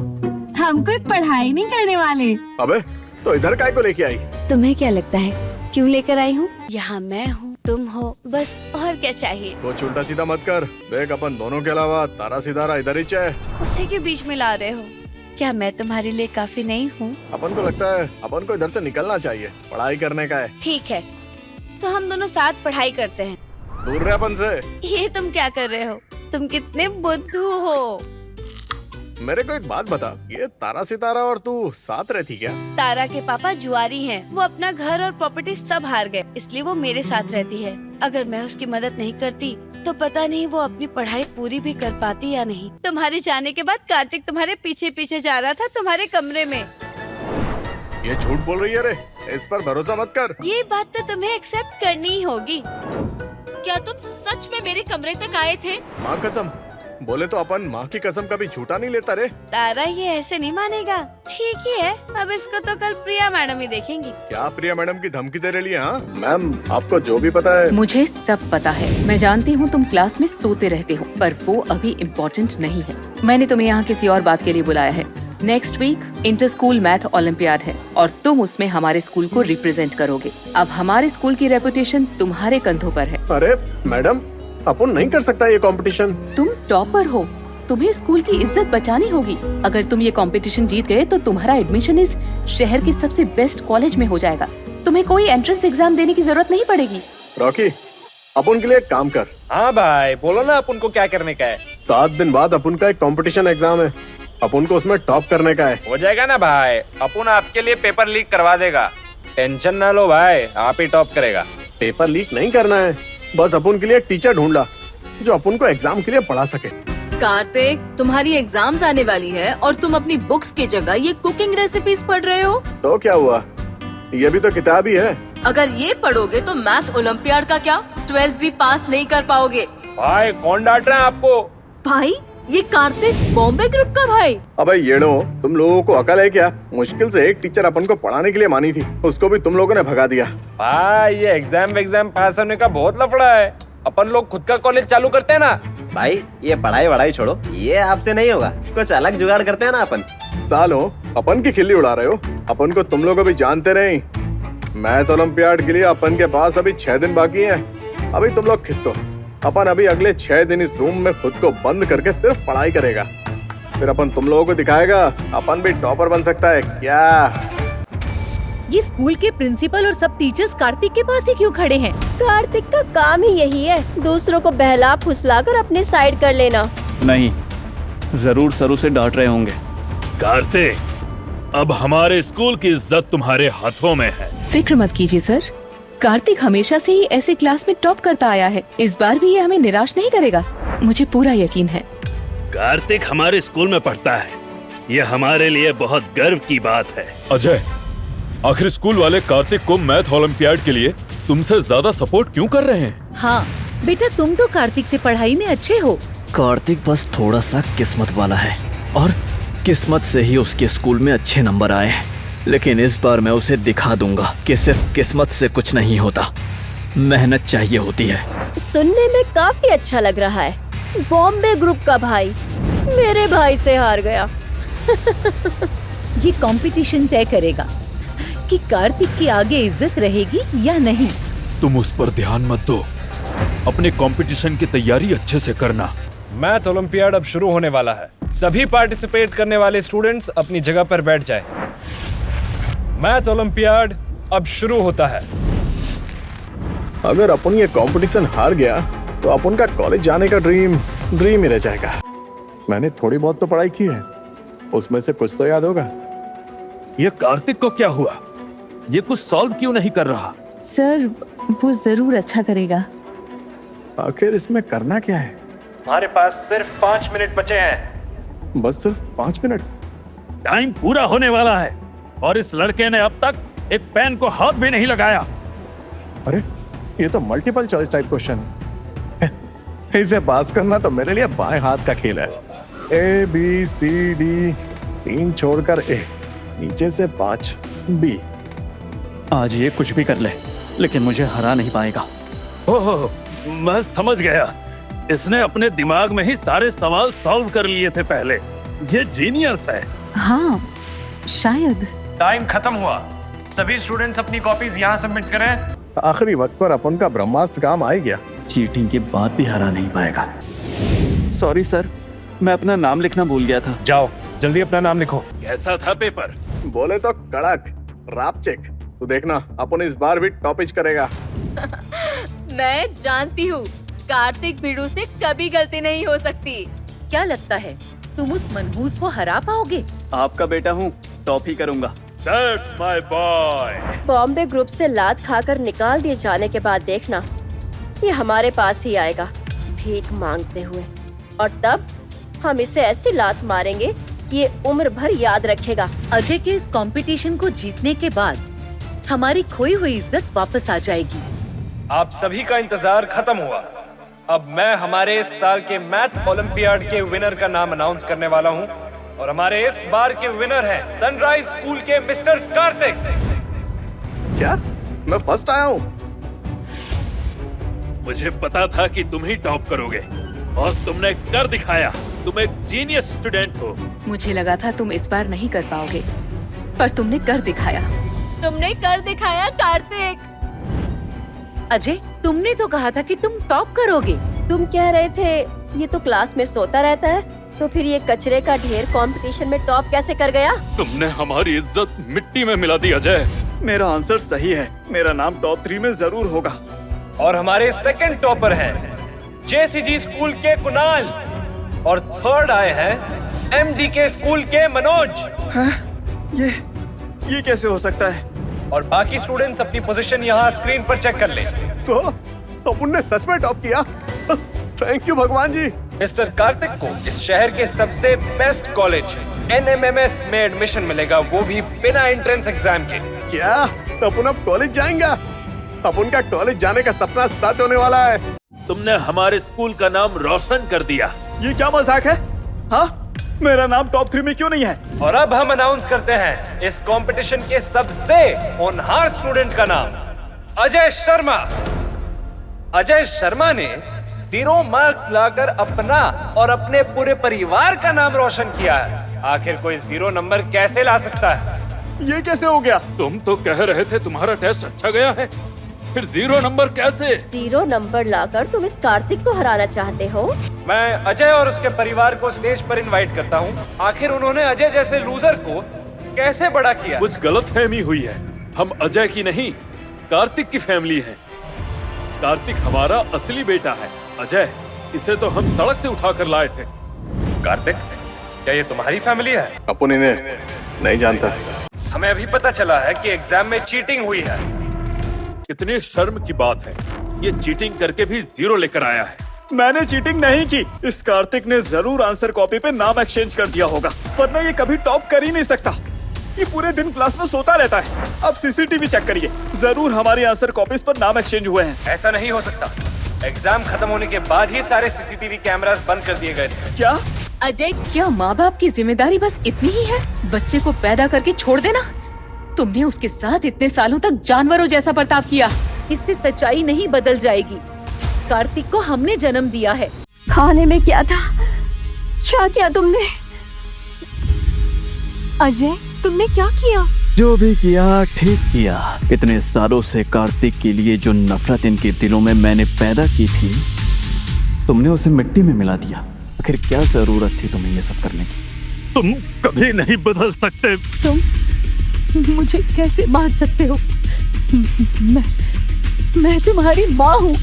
हम कोई पढ़ाई नहीं करने वाले। अबे तो इधर काय को लेके आई? तुम्हें क्या लगता है क्यों लेकर आई हूँ? यहाँ मैं हूँ, तुम हो, बस और क्या चाहिए? वो उल्टा सीधा मत कर। देख अपन दोनों के अलावा तारा सितारा इधर ही है। उससे क्यों बीच में ला रहे हो? क्या मैं तुम्हारे लिए काफी नहीं हूँ? अपन को लगता है अपन को इधर से निकलना चाहिए, पढ़ाई करने का है। ठीक है, तो हम दोनों साथ पढ़ाई करते हैं। दूर रहे अपन से। ये तुम क्या कर रहे हो? तुम कितने बुद्धू हो। मेरे को एक बात बता, ये तारा सितारा और तू साथ रहती क्या? तारा के पापा जुआरी हैं। वो अपना घर और प्रॉपर्टी सब हार गए, इसलिए वो मेरे साथ रहती है। अगर मैं उसकी मदद नहीं करती तो पता नहीं वो अपनी पढ़ाई पूरी भी कर पाती या नहीं। तुम्हारे जाने के बाद कार्तिक तुम्हारे पीछे पीछे जा रहा था तुम्हारे कमरे में। ये झूठ बोल रही है रे, इस पर भरोसा मत कर। ये बात तो तुम्हें एक्सेप्ट करनी ही होगी। क्या तुम सच में मेरे कमरे तक आए थे? माँ कसम, बोले तो अपन माँ की कसम कभी झूठा नहीं लेता रे। तारा ये ऐसे नहीं मानेगा। ठीक ही है, अब इसको तो कल प्रिया मैडम ही देखेंगी। क्या प्रिया मैडम की धमकी दे रही है? हाँ मैम, आपको जो भी पता है। मुझे सब पता है। मैं जानती हूँ तुम क्लास में सोते रहते हो, पर वो अभी इम्पोर्टेंट नहीं है। मैंने तुम्हें यहाँ किसी और बात के लिए बुलाया है। Next week inter school math olympiad है और तुम उसमें हमारे स्कूल को रिप्रेजेंट करोगे। अब हमारे स्कूल की रेपुटेशन तुम्हारे कंधों पर है। अरे मैडम, अपन नहीं कर सकता ये कंपटीशन। तुम टॉपर हो, तुम्हें स्कूल की इज्जत बचानी होगी। अगर तुम ये कंपटीशन जीत गए तो तुम्हारा एडमिशन इस शहर के सबसे बेस्ट कॉलेज में हो जाएगा। तुम्हें कोई एंट्रेंस एग्जाम देने की जरूरत नहीं पड़ेगी। रॉकी, अपन के लिए एक काम कर। हाँ भाई, बोलो ना अपन को क्या करने का है। 7 दिन बाद अपन का एक कंपटीशन एग्जाम है, अपन को उसमें टॉप करने का है। हो जाएगा ना भाई, अपन आपके लिए पेपर लीक करवा देगा। टेंशन ना लो भाई, आप ही टॉप करेगा। पेपर लीक नहीं करना है, बस अपन के लिए एक टीचर ढूंढा जो अपन को एग्जाम के लिए पढ़ा सके। कार्तिक, तुम्हारी एग्जाम्स आने वाली है और तुम अपनी बुक्स की जगह ये कुकिंग रेसिपीज पढ़ रहे हो। तो क्या हुआ, ये भी तो किताब ही है। अगर ये पढ़ोगे तो मैथ ओलंपियाड का क्या, 12th भी पास नहीं कर पाओगे। भाई कौन डांट रहा है आपको? भाई, ये कार्तिक बॉम्बे ग्रुप का भाई। अबे येड़ो, तुम लोगों को अकल है क्या? मुश्किल से एक टीचर अपन को पढ़ाने के लिए मानी थी, उसको भी तुम लोगों ने भगा दिया। भाई ये एग्जाम पास होने का बहुत लफड़ा है। अपन लोग खुद का कॉलेज चालू करते हैं ना। भाई ये पढ़ाई वढ़ाई छोड़ो, ये आपसे नहीं होगा। कुछ अलग जुगाड़ करते हैं ना अपन। सालो, अपन की खिल्ली उड़ा रहे हो। अपन को तुम लोग अभी जानते रहे। मैथ ओलंपियाड के लिए अपन के पास अभी 6 दिन बाकी है। अभी तुम लोग खिसको। अपन अभी अगले 6 दिन इस रूम में खुद को बंद करके सिर्फ पढ़ाई करेगा। फिर अपन तुम लोगों को दिखाएगा अपन भी टॉपर बन सकता है क्या। ये स्कूल के प्रिंसिपल और सब टीचर्स कार्तिक के पास ही क्यों खड़े हैं? कार्तिक का काम ही यही है, दूसरों को बहला फुसलाकर अपने साइड कर लेना। नहीं, जरूर सर उसे डांट रहे होंगे। कार्तिक, अब हमारे स्कूल की इज्जत तुम्हारे हाथों में है। फिक्र मत कीजिए सर, कार्तिक हमेशा से ही ऐसे क्लास में टॉप करता आया है। इस बार भी ये हमें निराश नहीं करेगा, मुझे पूरा यकीन है। कार्तिक हमारे स्कूल में पढ़ता है, ये हमारे लिए बहुत गर्व की बात है। अजय, आखिर स्कूल वाले कार्तिक को मैथ ओलंपियाड के लिए तुमसे ज्यादा सपोर्ट क्यों कर रहे हैं? हाँ बेटा, तुम तो कार्तिक से पढ़ाई में अच्छे हो। कार्तिक बस थोड़ा सा किस्मत वाला है और किस्मत से ही उसके स्कूल में अच्छे नंबर आए हैं। लेकिन इस बार मैं उसे दिखा दूंगा कि सिर्फ किस्मत से कुछ नहीं होता, मेहनत चाहिए होती है। सुनने में काफी अच्छा लग रहा है। बॉम्बे ग्रुप का भाई मेरे भाई से हार गया। ये कंपटीशन तय करेगा कि कार्तिक की आगे इज्जत रहेगी या नहीं। तुम उस पर ध्यान मत दो, अपने कंपटीशन की तैयारी अच्छे से करना। मैथ ओलंपियाड अब शुरू होने वाला है। सभी पार्टिसिपेट करने वाले स्टूडेंट्स अपनी जगह पर बैठ जाएं। मैथ ओलंपियाड अब शुरू होता है। अगर अपन ये कंपटीशन हार गया तो अपन का कॉलेज जाने का ड्रीम ही रह जाएगा। मैंने थोड़ी बहुत तो पढ़ाई की है, उसमें से कुछ तो याद होगा। ये कार्तिक को क्या हुआ? ये कुछ सॉल्व क्यों नहीं कर रहा? सर वो जरूर अच्छा करेगा। आखिर इसमें करना क्या है? हमारे पास सिर्फ 5 मिनट बचे हैं। बस सिर्फ 5 मिनट? टाइम पूरा होने वाला है और इस लड़के ने अब तक एक पेन को हाथ भी नहीं लगाया। अरे ये तो मल्टीपल चॉइस टाइप क्वेश्चन है। इसे पास करना तो मेरे लिए बाएं हाथ का खेल है। A B C D 3 छोड़कर ए, नीचे से 5 बी। आज ये कुछ भी कर ले, लेकिन मुझे हरा नहीं पाएगा। ओह, मैं समझ गया। इसने अपने दिमाग में ही सारे सवाल सॉल्व कर लिए थे पहले। ये जीनियस है। हाँ, शायद। टाइम खत्म हुआ। सभी स्टूडेंट्स अपनी कॉपीज यहाँ सबमिट करें। आखिरी वक्त पर अपन का ब्रह्मास्त्र काम आ ही गया। चीटिंग के बाद भी हरा नहीं पाएगा। सॉरी सर, मैं अपना नाम लिखना भूल गया था। जाओ जल्दी अपना नाम लिखो। कैसा था पेपर? बोले तो कड़क, रापचेक। तू देखना अपन इस बार भी टॉपिच करेगा। मैं जानती हूँ कार्तिक बिड़ू से कभी गलती नहीं हो सकती। क्या लगता है तुम उस मनहूस को हरा पाओगे? आपका बेटा हूँ, टॉप ही करूँगा। That's my boy. Bombay group से लात खाकर निकाल दिए जाने के बाद देखना, ये हमारे पास ही आएगा भीख मांगते हुए, और तब हम इसे ऐसी लात मारेंगे कि ये उम्र भर याद रखेगा। अजय के इस कंपटीशन को जीतने के बाद हमारी खोई हुई इज्जत वापस आ जाएगी। आप सभी का इंतजार खत्म हुआ। अब मैं हमारे इस साल के मैथ ओलंपियाड के विनर का नाम अनाउंस करने वाला हूँ, और हमारे इस बार के विनर हैं सनराइज स्कूल के मिस्टर कार्तिक। क्या मैं फर्स्ट आया हूँ? मुझे पता था कि तुम ही टॉप करोगे, और तुमने कर दिखाया। तुम एक जीनियस स्टूडेंट हो। मुझे लगा था तुम इस बार नहीं कर पाओगे, पर तुमने कर दिखाया। तुमने कर दिखाया कार्तिक। अजय, तुमने तो कहा था कि तुम टॉप करोगे। तुम कह रहे थे ये तो क्लास में सोता रहता है, तो फिर ये कचरे का ढेर कंपटीशन में टॉप कैसे कर गया? तुमने हमारी इज्जत मिट्टी में मिला दी अजय। मेरा आंसर सही है, मेरा नाम टॉप 3 में जरूर होगा। और हमारे सेकंड टॉपर हैं JCG स्कूल के कुणाल, और थर्ड आए हैं MDK स्कूल के मनोज। ये कैसे हो सकता है? और बाकी स्टूडेंट्स अपनी पोजीशन यहाँ स्क्रीन पर चेक कर ले। तो अपन ने सच में टॉप किया। थैंक यू भगवान जी। मिस्टर कार्तिक को इस शहर के सबसे बेस्ट कॉलेज NMMS में एडमिशन मिलेगा, वो भी बिना एंट्रेंस एग्जाम के। क्या अपन अब कॉलेज जाएंगा? अपन का कॉलेज जाने का सपना सच होने वाला है। तुमने हमारे स्कूल का नाम रोशन कर दिया। ये क्या मजाक है? हाँ, मेरा नाम टॉप 3 में क्यों नहीं है? और अब हम अनाउंस करते हैं इस कंपटीशन के सबसे होनहार स्टूडेंट का नाम, अजय शर्मा। अजय शर्मा ने 0 मार्क्स लाकर अपना और अपने पूरे परिवार का नाम रोशन किया है। आखिर कोई 0 नंबर कैसे ला सकता है? ये कैसे हो गया? तुम तो कह रहे थे तुम्हारा टेस्ट अच्छा गया है, फिर 0 नंबर कैसे? 0 नंबर लाकर तुम इस कार्तिक को हराना चाहते हो? मैं अजय और उसके परिवार को स्टेज पर इनवाइट करता हूँ। आखिर उन्होंने अजय जैसे लूजर को कैसे बड़ा किया? कुछ गलतफहमी हुई है। हम अजय की नहीं, कार्तिक की फैमिली है। कार्तिक हमारा असली बेटा है। अजय, इसे तो हम सड़क से उठाकर लाए थे। कार्तिक, क्या ये तुम्हारी फैमिली है? अपन इन्हें नहीं जानता। हमें अभी पता चला है कि एग्जाम में चीटिंग हुई है। कितनी शर्म की बात है, ये चीटिंग करके भी 0 लेकर आया है। मैंने चीटिंग नहीं की। इस कार्तिक ने जरूर आंसर कॉपी पे नाम एक्सचेंज कर दिया होगा, वरना ये कभी टॉप कर ही नहीं सकता। ये पूरे दिन क्लास में सोता रहता है। अब CCTV चेक करिए, जरूर हमारी आंसर कॉपीज पर नाम एक्सचेंज हुए हैं। ऐसा नहीं हो सकता। एग्जाम खत्म होने के बाद ही सारे CCTV कैमरास बंद कर दिए गए थे। क्या? अजय, क्या माँ बाप की जिम्मेदारी बस इतनी ही है? बच्चे को पैदा करके छोड़ देना? तुमने उसके साथ इतने सालों तक जानवरों जैसा बर्ताव किया। इससे सच्चाई नहीं बदल जाएगी। कार्तिक को हमने जन्म दिया है। खाने में क्या था? क्या किया तुमने? अजय, तुमने क्या किया? जो भी किया ठीक किया। इतने सालों से कार्तिक के लिए जो नफरत इनके दिलों में मैंने पैदा की थी, तुमने उसे मिट्टी में मिला दिया। आखिर क्या जरूरत थी तुम्हें ये सब करने की? तुम कभी नहीं बदल सकते। तुम मुझे कैसे मार सकते हो? मैं तुम्हारी माँ हूँ।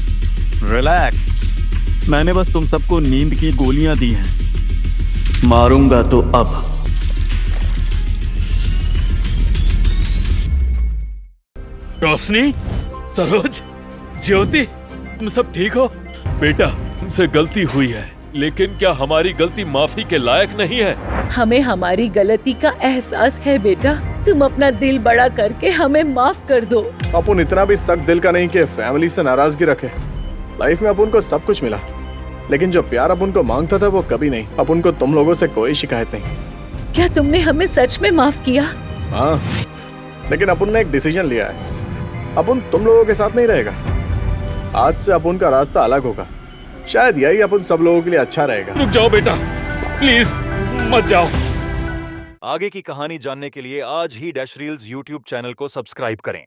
रिलैक्स, मैंने बस तुम सबको नींद की गोलियां दी हैं। मारूंगा तो अब। रोशनी, सरोज, ज्योति, तुम सब ठीक हो? बेटा, हमसे गलती हुई है, लेकिन क्या हमारी गलती माफी के लायक नहीं है? हमें हमारी गलती का एहसास है बेटा। तुम अपना दिल बड़ा करके हमें माफ कर दो। अपन इतना भी सख्त दिल का नहीं कि फैमिली से नाराजगी रखे। लाइफ में अपन को सब कुछ मिला, लेकिन जो प्यार अपन को मांगता था वो कभी नहीं। अपन को तुम लोगों से कोई शिकायत नहीं। क्या तुमने हमें सच में माफ किया? हाँ, लेकिन अपुन ने एक डिसीजन लिया है। अपुन तुम लोगों के साथ नहीं रहेगा। आज से अपुन का रास्ता अलग होगा। शायद यही अपुन सब लोगों के लिए अच्छा रहेगा। रुक जाओ बेटा, प्लीज मत जाओ। आगे की कहानी जानने के लिए आज ही डैश रील्स यूट्यूब चैनल को सब्सक्राइब करें